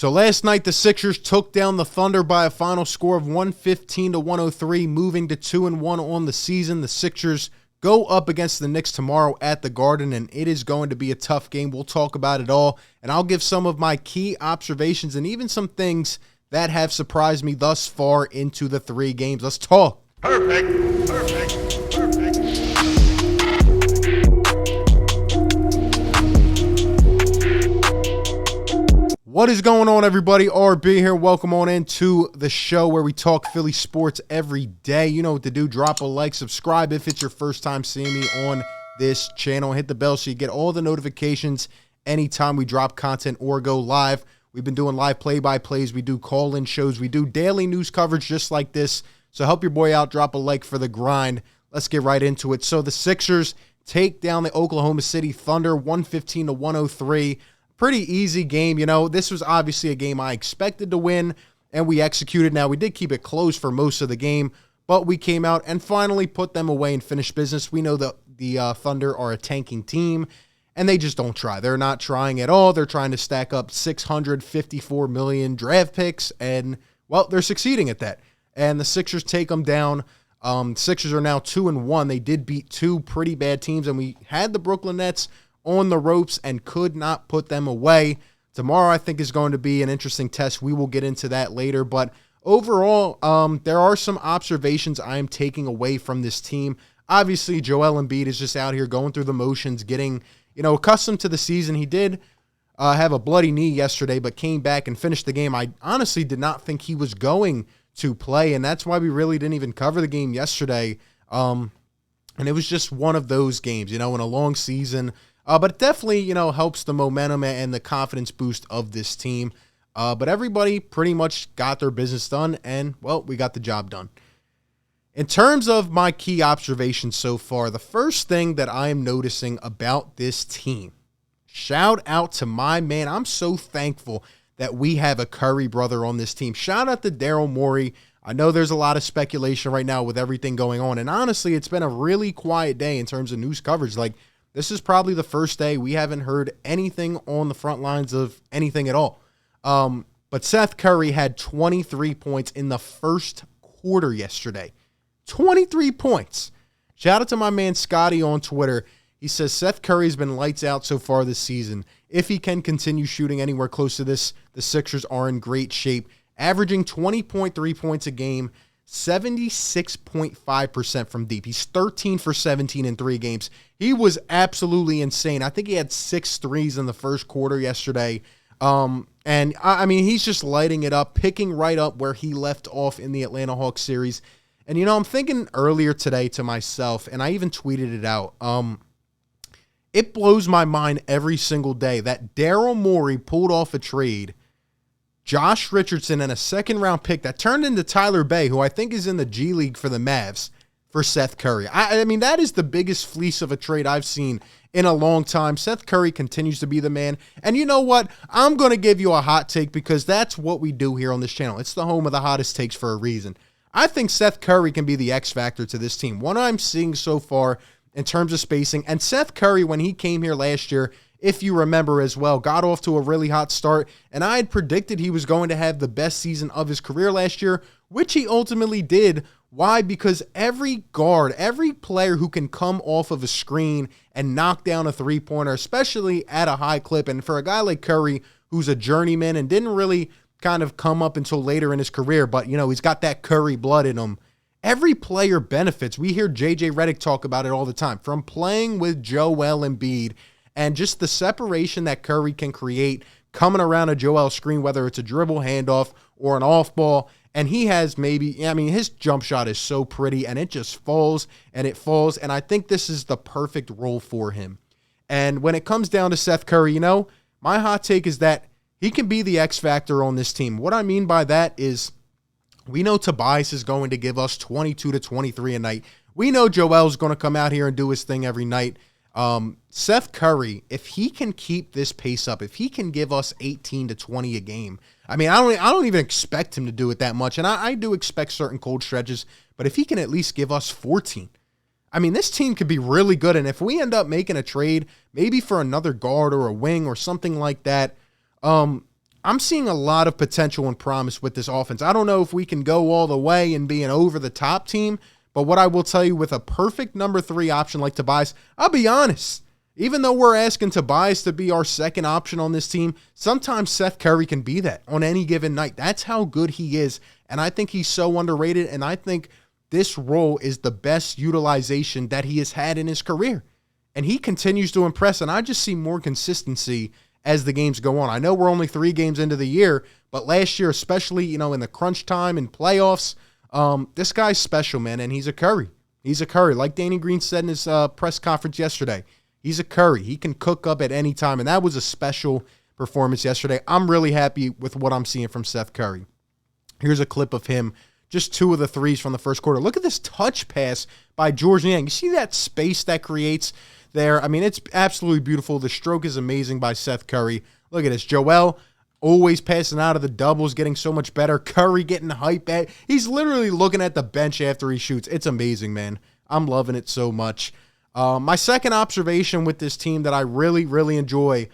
So last night, the Sixers took down the Thunder by a final score of 115-103, moving to 2-1 on the season. The Sixers go up against the Knicks tomorrow at the Garden, and it is going to be a tough game. We'll talk about it all, and I'll give some of my key observations and even some things that have surprised me thus far into the 3 games. Let's talk. Perfect. What is going on, everybody? RB here. Welcome on into the show where we talk Philly sports every day. You know what to do. Drop a like, subscribe if it's your first time seeing me on this channel. Hit the bell so you get all the notifications anytime we drop content or go live. We've been doing live play-by-plays. We do call-in shows. We do daily news coverage just like this. So help your boy out. Drop a like for the grind. Let's get right into it. So the Sixers take down the Oklahoma City Thunder 115-103. Pretty easy game. You know, this was obviously a game I expected to win, and we executed. Now, we did keep it close for most of the game, but we came out and finally put them away and finished business. We know that the Thunder are a tanking team, and they just don't try. They're not trying at all. They're trying to stack up $654 million draft picks, and, well, they're succeeding at that. And the Sixers take them down. Sixers are now 2-1. They did beat 2 pretty bad teams, and we had the Brooklyn Nets on the ropes and could not put them away. Tomorrow, I think, is going to be an interesting test. We will get into that later. But overall, there are some observations I am taking away from this team. Obviously, Joel Embiid is just out here going through the motions, getting, accustomed to the season. He did have a bloody knee yesterday, but came back and finished the game. I honestly did not think he was going to play, and that's why we really didn't even cover the game yesterday. And it was just one of those games, in a long season. But it definitely, helps the momentum and the confidence boost of this team. But everybody pretty much got their business done, and, well, we got the job done. In terms of my key observations so far, the first thing that I am noticing about this team, shout out to my man. I'm so thankful that we have a Curry brother on this team. Shout out to Daryl Morey. I know there's a lot of speculation right now with everything going on, and honestly, it's been a really quiet day in terms of news coverage. This is probably the first day we haven't heard anything on the front lines of anything at all. But Seth Curry had 23 points in the first quarter yesterday. 23 points. Shout out to my man Scotty on Twitter. He says Seth Curry's been lights out so far this season. If he can continue shooting anywhere close to this, the Sixers are in great shape. Averaging 20.3 points a game, 76.5% from deep. He's 13 for 17 in 3 games. He was absolutely insane. I think he had 6 threes in the first quarter yesterday. And I mean, he's just lighting it up, picking right up where he left off in the Atlanta Hawks series. And, I'm thinking earlier today to myself, and I even tweeted it out. It blows my mind every single day that Daryl Morey pulled off a trade, Josh Richardson, and a second-round pick that turned into Tyler Bay, who I think is in the G League for the Mavs, for Seth Curry. I mean, that is the biggest fleece of a trade I've seen in a long time. Seth Curry continues to be the man. And you know what? I'm going to give you a hot take because that's what we do here on this channel. It's the home of the hottest takes for a reason. I think Seth Curry can be the X factor to this team. What I'm seeing so far in terms of spacing, and Seth Curry, when he came here last year, if you remember as well, got off to a really hot start, and I had predicted he was going to have the best season of his career last year, which he ultimately did. Why? Because every guard, every player who can come off of a screen and knock down a three-pointer, especially at a high clip, and for a guy like Curry, who's a journeyman and didn't really kind of come up until later in his career, but, he's got that Curry blood in him. Every player benefits. We hear JJ Redick talk about it all the time, from playing with Joel Embiid and just the separation that Curry can create coming around a Joel screen, whether it's a dribble handoff or an off ball. And he has his jump shot is so pretty, and it just falls and it falls. And I think this is the perfect role for him. And when it comes down to Seth Curry, my hot take is that he can be the X factor on this team. What I mean by that is, we know Tobias is going to give us 22 to 23 a night. We know Joel's going to come out here and do his thing every night. Seth Curry, if he can keep this pace up, if he can give us 18 to 20 a game, I don't even expect him to do it that much. And I do expect certain cold stretches, but if he can at least give us 14, this team could be really good. And if we end up making a trade, maybe for another guard or a wing or something like that, I'm seeing a lot of potential and promise with this offense. I don't know if we can go all the way and be an over-the-top team, but what I will tell you, with a perfect number 3 option like Tobias, I'll be honest, even though we're asking Tobias to be our second option on this team, sometimes Seth Curry can be that on any given night. That's how good he is, and I think he's so underrated, and I think this role is the best utilization that he has had in his career. And he continues to impress, and I just see more consistency as the games go on. I know we're only 3 games into the year, but last year, especially, in the crunch time and playoffs, this guy's special, man, and he's a Curry. He's a Curry. Like Danny Green said in his press conference yesterday, he's a Curry. He can cook up at any time, and that was a special performance yesterday. I'm really happy with what I'm seeing from Seth Curry. Here's a clip of him, just 2 of the threes from the first quarter. Look at this touch pass by George Niang. You see that space that creates there? I mean, it's absolutely beautiful. The stroke is amazing by Seth Curry. Look at this. Joel always passing out of the doubles, getting so much better. Curry getting hype at. He's literally looking at the bench after he shoots. It's amazing, man. I'm loving it so much. My second observation with this team that I really, really enjoy,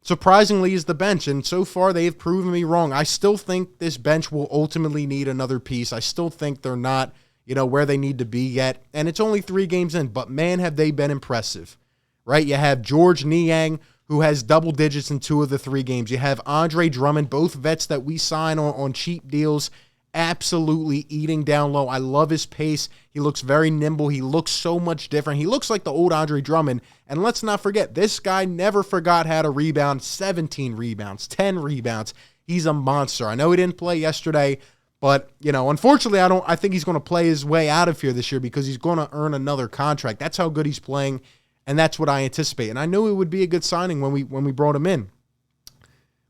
surprisingly, is the bench. And so far, they've proven me wrong. I still think this bench will ultimately need another piece. I still think they're not, where they need to be yet. And it's only 3 games in, but man, have they been impressive, right? You have George Niang, who has double digits in 2 of the 3 games. You have Andre Drummond, both vets that we sign on cheap deals, absolutely eating down low. I love his pace. He looks very nimble. He looks so much different. He looks like the old Andre Drummond. And let's not forget, this guy never forgot how to rebound. 17 rebounds, 10 rebounds. He's a monster. I know he didn't play yesterday, but, unfortunately, I think he's going to play his way out of here this year because he's going to earn another contract. That's how good he's playing, and that's what I anticipate. And I knew it would be a good signing when we brought him in.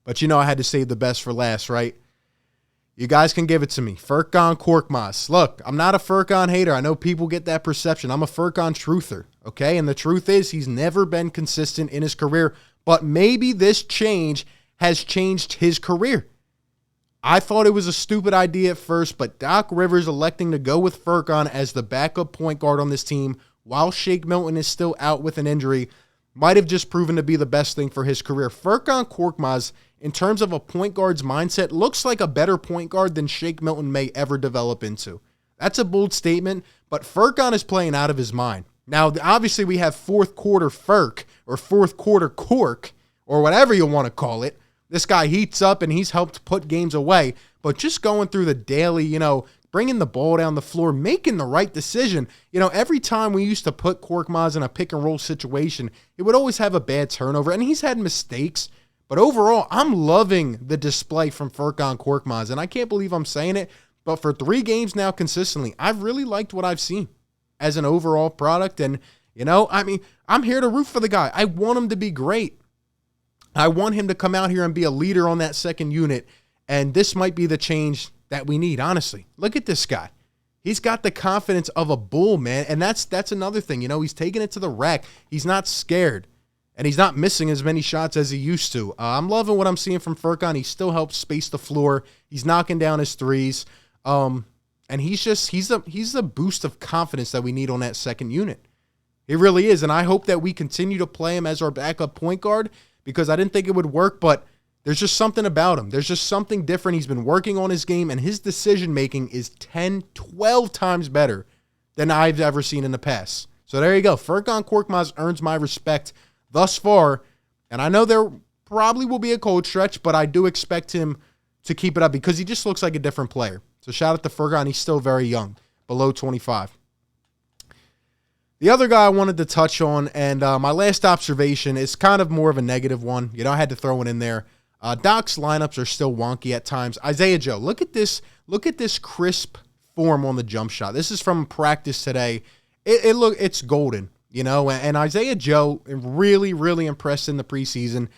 But, I had to save the best for last, right? You guys can give it to me. Furkan Korkmaz. Look, I'm not a Furkan hater. I know people get that perception. I'm a Furkan truther, okay? And the truth is he's never been consistent in his career, but maybe this change has changed his career. I thought it was a stupid idea at first, but Doc Rivers electing to go with Furkan as the backup point guard on this team while Shake Milton is still out with an injury might have just proven to be the best thing for his career. Furkan Korkmaz, in terms of a point guard's mindset, looks like a better point guard than Shake Milton may ever develop into. That's a bold statement, but Furkan is playing out of his mind. Now, obviously, we have fourth quarter Furk or fourth quarter Cork or whatever you want to call it. This guy heats up and he's helped put games away, but just going through the daily, bringing the ball down the floor, making the right decision. Every time we used to put Korkmaz in a pick and roll situation, it would always have a bad turnover, and he's had mistakes. But overall, I'm loving the display from Furkan Korkmaz, and I can't believe I'm saying it, but for 3 games now consistently, I've really liked what I've seen as an overall product. And, I'm here to root for the guy. I want him to be great. I want him to come out here and be a leader on that second unit, and this might be the change that we need, honestly. Look at this guy. He's got the confidence of a bull, man, and that's another thing. He's taking it to the rack. He's not scared, and he's not missing as many shots as he used to. I'm loving what I'm seeing from Furkan. He still helps space the floor. He's knocking down his threes, and he's the boost of confidence that we need on that second unit. He really is, and I hope that we continue to play him as our backup point guard because I didn't think it would work, but there's just something about him. There's just something different. He's been working on his game, and his decision-making is 10, 12 times better than I've ever seen in the past. So there you go. Furkan Korkmaz earns my respect thus far, and I know there probably will be a cold stretch, but I do expect him to keep it up because he just looks like a different player. So shout out to Furkan. He's still very young, below 25. The other guy I wanted to touch on, and my last observation is kind of more of a negative one. I had to throw it in there. Doc's lineups are still wonky at times. Isaiah Joe, look at this crisp form on the jump shot. This is from practice today. It's golden, and Isaiah Joe really, really impressed in the preseason.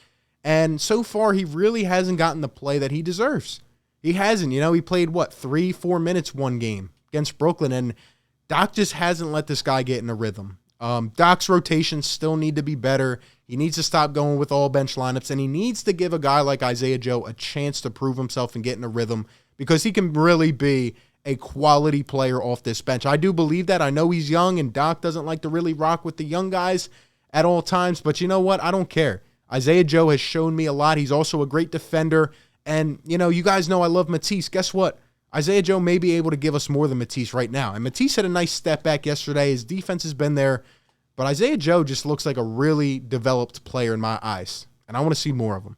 And so far, he really hasn't gotten the play that he deserves. He hasn't. He played, 3-4 minutes one game against Brooklyn, and Doc just hasn't let this guy get in a rhythm. Doc's rotations still need to be better. He needs to stop going with all bench lineups, and he needs to give a guy like Isaiah Joe a chance to prove himself and get in a rhythm because he can really be a quality player off this bench. I do believe that. I know he's young, and Doc doesn't like to really rock with the young guys at all times, but you know what? I don't care. Isaiah Joe has shown me a lot. He's also a great defender, And, you know, you guys know I love Matisse. Guess what? Isaiah Joe may be able to give us more than Matisse right now. And Matisse had a nice step back yesterday. His defense has been there. But Isaiah Joe just looks like a really developed player in my eyes. And I want to see more of him.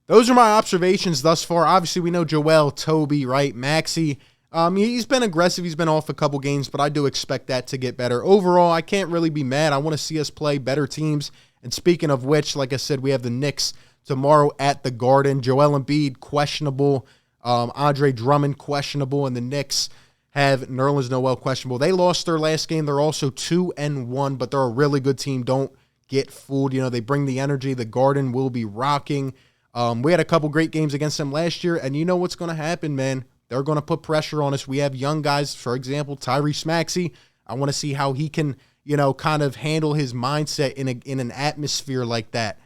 Those are my observations thus far. Obviously, we know Joel, Toby, right? Maxey. He's been aggressive. He's been off a couple games, but I do expect that to get better. Overall, I can't really be mad. I want to see us play better teams. And speaking of which, like I said, we have the Knicks tomorrow at the Garden. Joel Embiid, questionable. Andre Drummond, questionable. And the Knicks have Nerlens Noel, questionable. They lost their last game. They're also 2-1, but they're a really good team. Don't get fooled. You know, they bring the energy. The Garden will be rocking. We had a couple great games against them last year, and you know what's going to happen, man. They're going to put pressure on us. We have young guys, for example, Tyrese Maxey. I want to see how he can, you know, kind of handle his mindset in an atmosphere like that.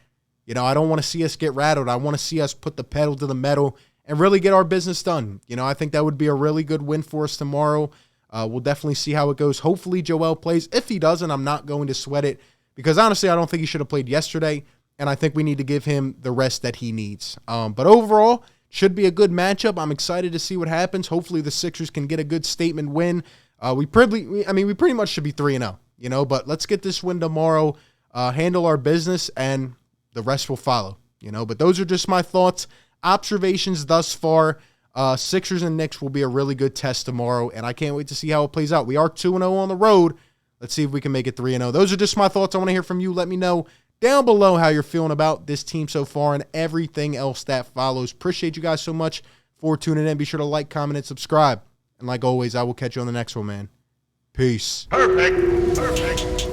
You know, I don't want to see us get rattled. I want to see us put the pedal to the metal and really get our business done. You know, I think that would be a really good win for us tomorrow. We'll definitely see how it goes. Hopefully Joel plays. If he doesn't, I'm not going to sweat it because, honestly, I don't think he should have played yesterday, and I think we need to give him the rest that he needs. But overall, should be a good matchup. I'm excited to see what happens. Hopefully the Sixers can get a good statement win. We pretty much should be 3-0, you know, but let's get this win tomorrow, handle our business, and the rest will follow, you know. But those are just my thoughts, observations thus far. Sixers and Knicks will be a really good test tomorrow, and I can't wait to see how it plays out. We are 2-0 on the road. Let's see if we can make it 3-0. Those are just my thoughts. I want to hear from you. Let me know down below how you're feeling about this team so far and everything else that follows. Appreciate you guys so much for tuning in. Be sure to like, comment, and subscribe. And like always, I will catch you on the next one, man. Peace. Perfect.